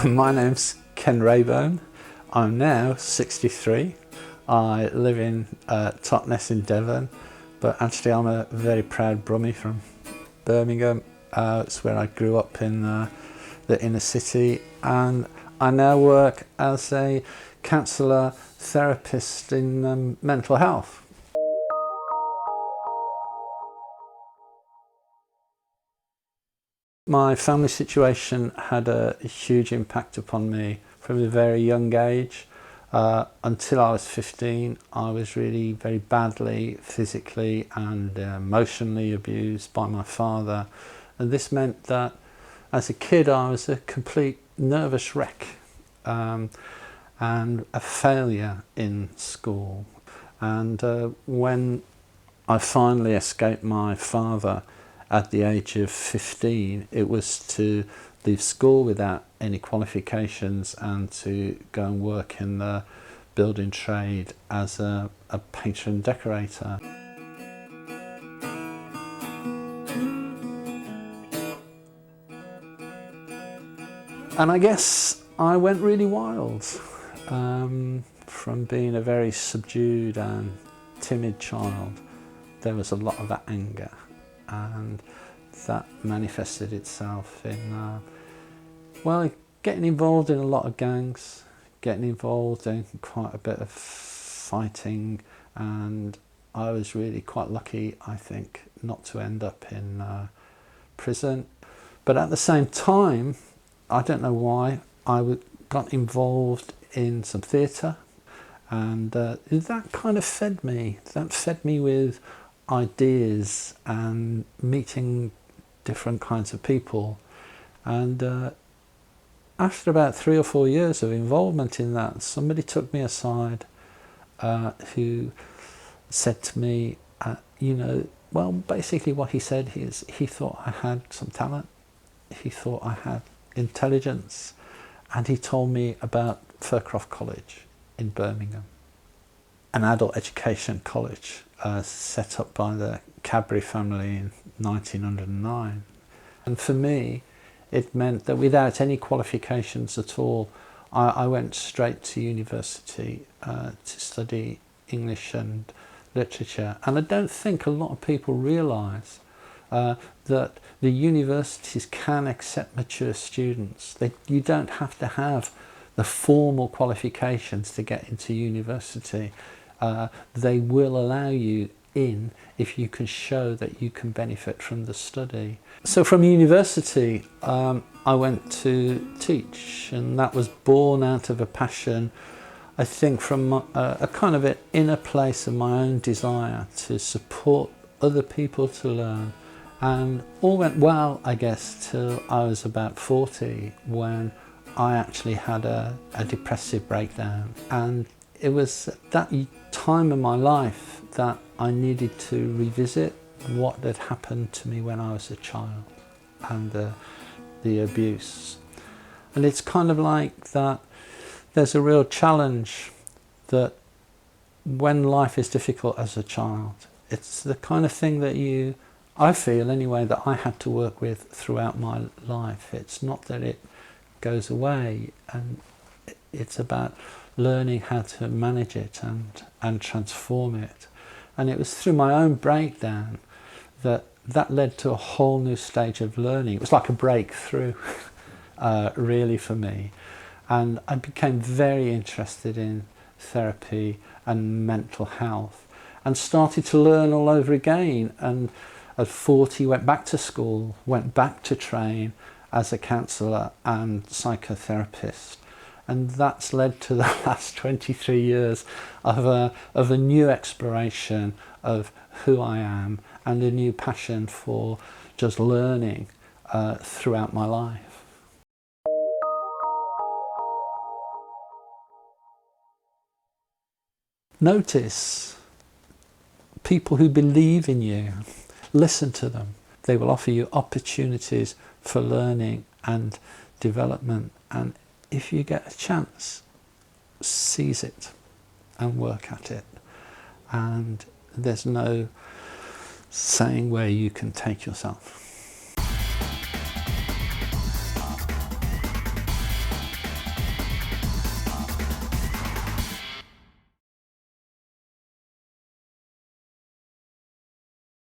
My name's Ken Raybone. I'm now 63. I live in Totnes in Devon, but actually I'm a very proud Brummie from Birmingham. It's where I grew up in the inner city, and I now work as a counsellor therapist in mental health. My family situation had a huge impact upon me from a very young age. Until I was 15, I was really very badly physically and emotionally abused by my father. And this meant that as a kid I was a complete nervous wreck and a failure in school. And when I finally escaped my father at the age of 15, it was to leave school without any qualifications and to go and work in the building trade as a painter and decorator. And I guess I went really wild. From being a very subdued and timid child, there was a lot of anger, and that manifested itself in well, getting involved in a lot of gangs, getting involved in quite a bit of fighting, and I was really quite lucky, I think, not to end up in prison. But at the same time, I don't know why, I got involved in some theatre, and that kind of fed me. That fed me with ideas and meeting different kinds of people. And after about 3 or 4 years of involvement in that, somebody took me aside who said to me, well, basically what he said is he thought I had some talent, he thought I had intelligence, and he told me about Fircroft College in Birmingham, an adult education college set up by the Cadbury family in 1909. And for me, it meant that without any qualifications at all, I went straight to university to study English and literature. And I don't think a lot of people realise that the universities can accept mature students. You don't have to have the formal qualifications to get into university. They will allow you in if you can show that you can benefit from the study. So from university I went to teach, and that was born out of a passion, I think, from a kind of an inner place of my own desire to support other people to learn. And all went well, I guess, till I was about 40, when I actually had a depressive breakdown. And it was at that time in my life that I needed to revisit what had happened to me when I was a child and the abuse. And it's kind of like that there's a real challenge that when life is difficult as a child, it's the kind of thing that I feel anyway, that I had to work with throughout my life. It's not that it goes away, and it's about learning how to manage it and transform it. And it was through my own breakdown that led to a whole new stage of learning. It was like a breakthrough really for me, and I became very interested in therapy and mental health and started to learn all over again. And at 40 went back to school, went back to train as a counsellor and psychotherapist. And that's led to the last 23 years of a new exploration of who I am and a new passion for just learning throughout my life. Notice people who believe in you. Listen to them. They will offer you opportunities for learning and development, and if you get a chance, seize it and work at it. And there's no saying where you can take yourself.